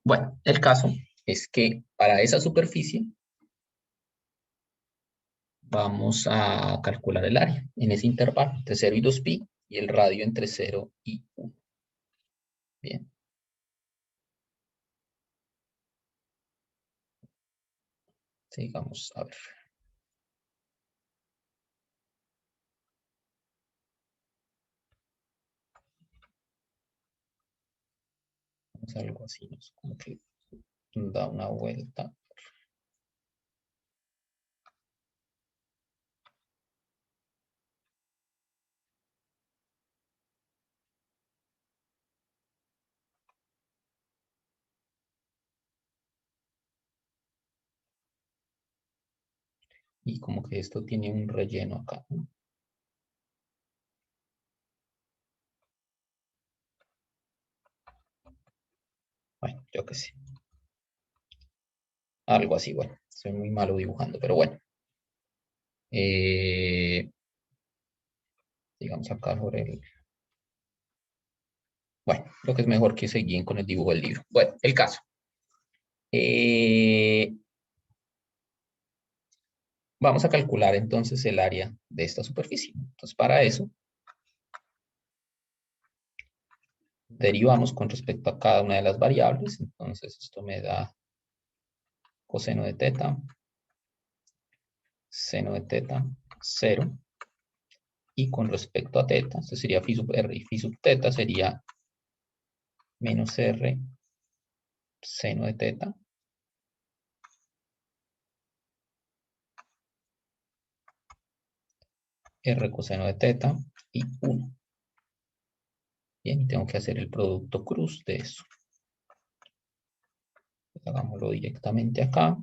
Bueno, el caso es que para esa superficie vamos a calcular el área en ese intervalo entre 0 y 2pi y el radio entre 0 y 1. Bien. Sigamos a ver. Vamos a algo así, ¿no? Como que da una vuelta. Y como que esto tiene un relleno acá, ¿no? Bueno, yo qué sé. Algo así, bueno. Soy muy malo dibujando, pero bueno. Digamos acá sobre el... Bueno, creo que es mejor que se guíen con el dibujo del libro. Bueno, el caso. Vamos a calcular entonces el área de esta superficie. Entonces, para eso, derivamos con respecto a cada una de las variables. Entonces, esto me da coseno de teta, seno de teta, 0. Y con respecto a teta, esto sería phi sub r, y phi sub teta sería menos r seno de teta r coseno de teta y 1. Bien, y tengo que hacer el producto cruz de eso. Hagámoslo directamente acá.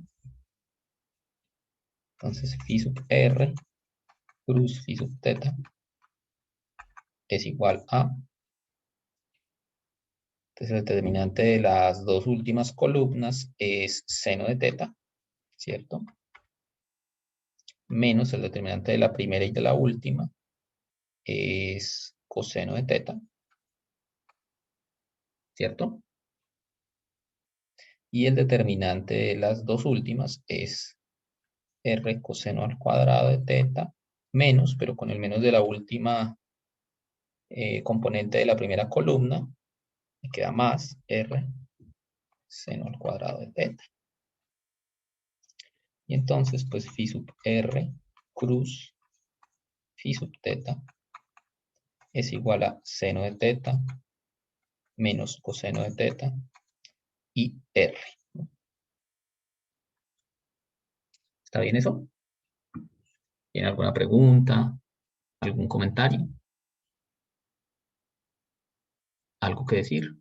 Entonces, phi sub r cruz phi sub teta es igual a... Entonces, el determinante de las dos últimas columnas es seno de teta, ¿cierto? Menos el determinante de la primera y de la última es coseno de teta, ¿cierto? Y el determinante de las dos últimas es r coseno al cuadrado de teta menos, pero con el menos de la última componente de la primera columna, me queda más r seno al cuadrado de teta. Y entonces, pues, phi sub r cruz phi sub teta es igual a seno de teta menos coseno de teta y r. ¿Está bien eso? ¿Tiene alguna pregunta? ¿Algún comentario? ¿Algo que decir?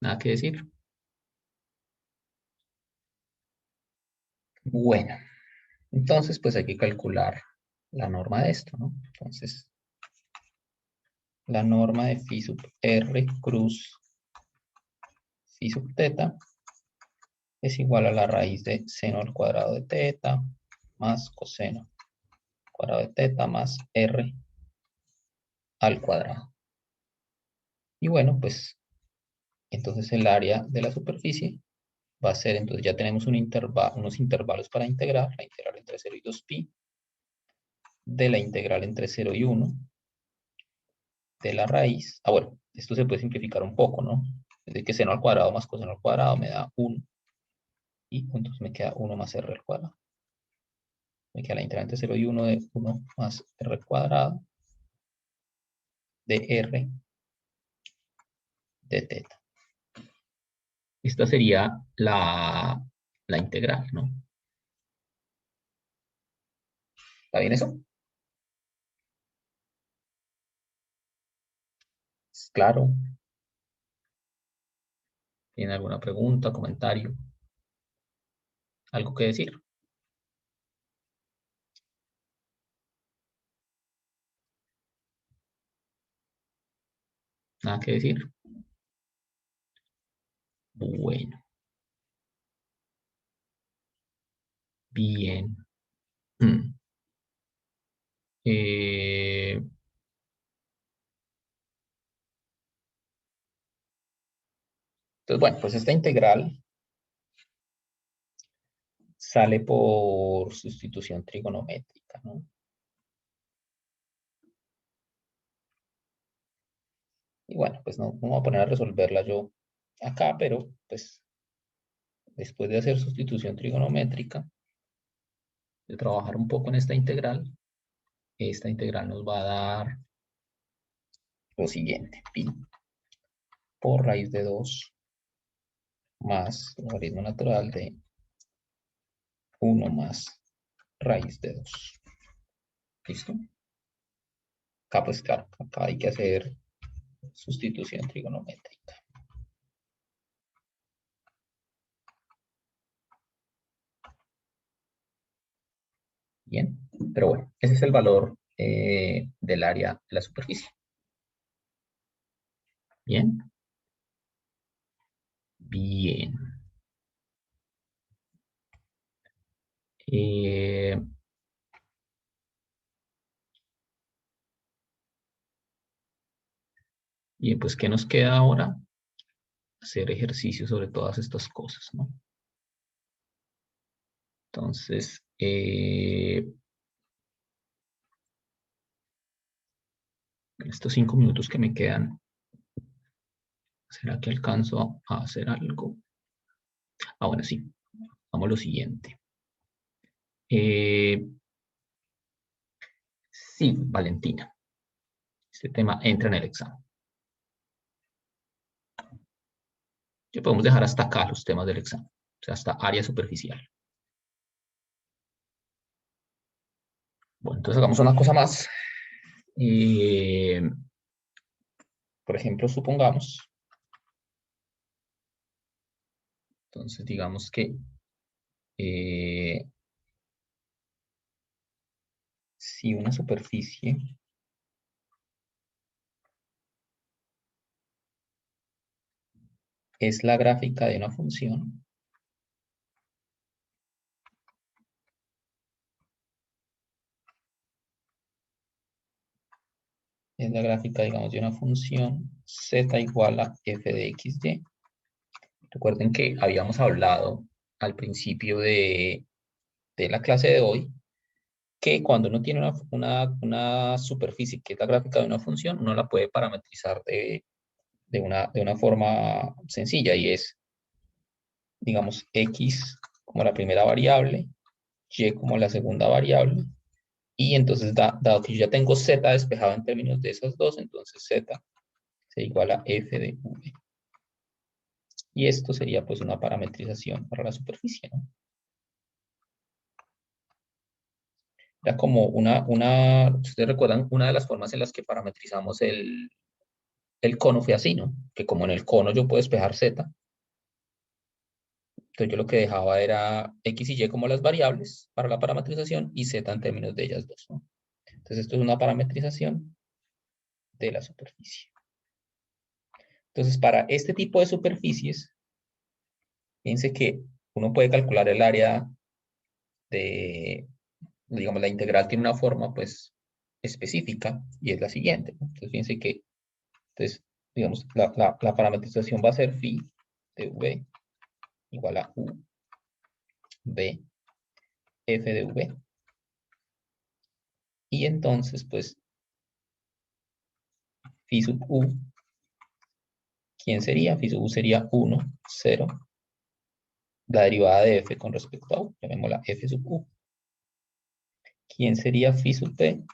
Nada que decir. Bueno, entonces pues hay que calcular la norma de esto, ¿no? Entonces, la norma de phi sub r cruz phi sub teta es igual a la raíz de seno al cuadrado de teta más coseno al cuadrado de teta más r al cuadrado. Y bueno, pues entonces el área de la superficie va a ser, entonces ya tenemos unos intervalos para integrar, la integral entre 0 y 2pi, de la integral entre 0 y 1, de la raíz. Ah, bueno, esto se puede simplificar un poco, ¿no? Es de que seno al cuadrado más coseno al cuadrado me da 1, y entonces me queda 1 más r al cuadrado. Me queda la integral entre 0 y 1 de 1 más r al cuadrado de r de teta. Esta sería la integral, ¿no? ¿Está bien eso? ¿Es claro? ¿Tiene alguna pregunta, comentario? ¿Algo que decir? ¿Nada que decir? Bueno, bien. Mm. Eh, entonces, bueno, pues esta integral sale por sustitución trigonométrica, ¿no? Y bueno, pues no me voy a poner a resolverla yo acá, pero pues después de hacer sustitución trigonométrica, de trabajar un poco en esta integral nos va a dar lo siguiente: pi por raíz de 2 más logaritmo natural de 1 más raíz de 2. ¿Listo? Acá pues claro, acá hay que hacer sustitución trigonométrica. Bien, pero bueno, ese es el valor del área de la superficie. Bien. Bien. Eh, bien, pues ¿qué nos queda ahora? Hacer ejercicio sobre todas estas cosas, ¿no? Entonces, en estos 5 minutos que me quedan, ¿será que alcanzo a hacer algo? Ah, bueno, sí. Vamos a lo siguiente. Sí, Valentina. Este tema entra en el examen. Ya podemos dejar hasta acá los temas del examen. O sea, hasta área superficial. Bueno, entonces hagamos una cosa más. Por ejemplo, supongamos, entonces digamos que si una superficie es la gráfica de una función, es la gráfica, digamos, de una función z igual a f de xy. Recuerden que habíamos hablado al principio de la clase de hoy que cuando uno tiene una superficie que es la gráfica de una función, uno la puede parametrizar de una forma sencilla, y es, digamos, x como la primera variable, y como la segunda variable, y entonces, dado que yo ya tengo z despejado en términos de esas dos, entonces z se igual a f de v. Y esto sería pues una parametrización para la superficie, ¿no? Ya como ustedes recuerdan, una de las formas en las que parametrizamos el cono fue así, ¿no? Que como en el cono yo puedo despejar z, entonces yo lo que dejaba era x y y como las variables para la parametrización y z en términos de ellas dos, ¿no? Entonces esto es una parametrización de la superficie. Entonces para este tipo de superficies, fíjense que uno puede calcular el área de, digamos, la integral tiene una forma pues específica y es la siguiente, ¿no? Entonces fíjense que, entonces, digamos, la parametrización va a ser phi de v igual a u b f de v. Y entonces, pues, phi sub u, ¿quién sería? Phi sub u sería 1, 0. La derivada de f con respecto a u, llamémosla f sub u. ¿Quién sería phi sub p?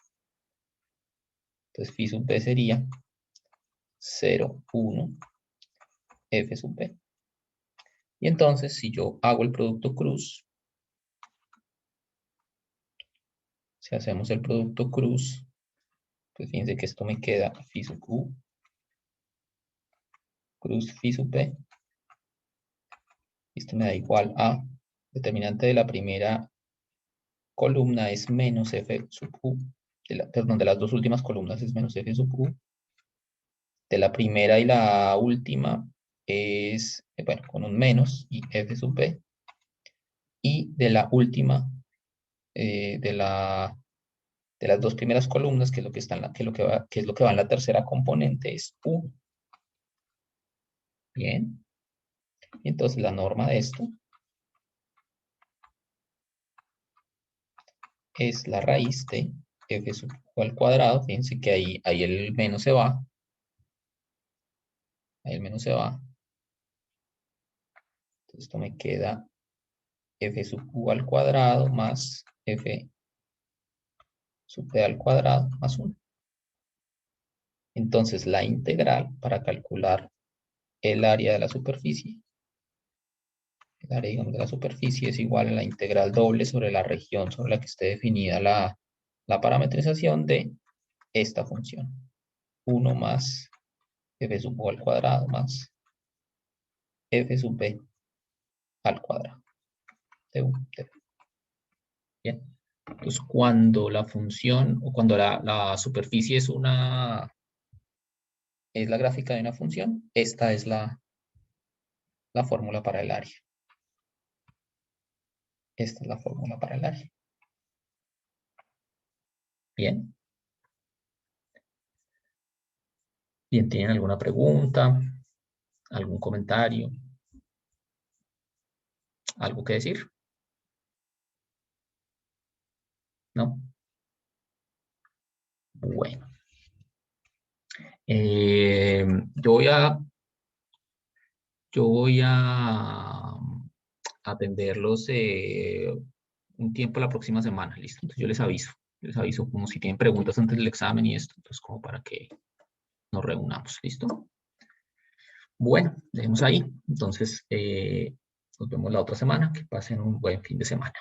Entonces, phi sub p sería 0, 1, f sub p. Y entonces, si yo hago el producto cruz, si hacemos el producto cruz, pues fíjense que esto me queda phi sub u, cruz phi sub p. Esto me da igual a, determinante de la primera columna es menos f sub u, perdón, de las dos últimas columnas es menos f sub u. De la primera y la última es, bueno, con un menos y f sub p. Y de la última, de las dos primeras columnas, que es lo que está en que es lo que va en la tercera componente, es u. Bien. Y entonces la norma de esto es la raíz de f sub u al cuadrado. Fíjense que ahí el menos se va. Ahí el menos se va. Entonces esto me queda f sub u al cuadrado más f sub p al cuadrado más 1. Entonces la integral para calcular el área de la superficie, el área, digamos, de la superficie es igual a la integral doble sobre la región sobre la que esté definida la parametrización de esta función. 1 más f sub u al cuadrado más f sub p al cuadrado de u de p. Bien. Entonces, cuando la función o cuando la superficie es la gráfica de una función, esta es la fórmula para el área. Esta es la fórmula para el área. Bien. Bien, ¿tienen alguna pregunta? ¿Algún comentario? ¿Algo que decir? ¿No? Bueno. Yo voy a atenderlos un tiempo la próxima semana, ¿listo? Entonces yo les aviso. Les aviso como si tienen preguntas antes del examen y esto, entonces como para que nos reunamos, ¿listo? Bueno, dejemos ahí. Entonces, nos vemos la otra semana. Que pasen un buen fin de semana.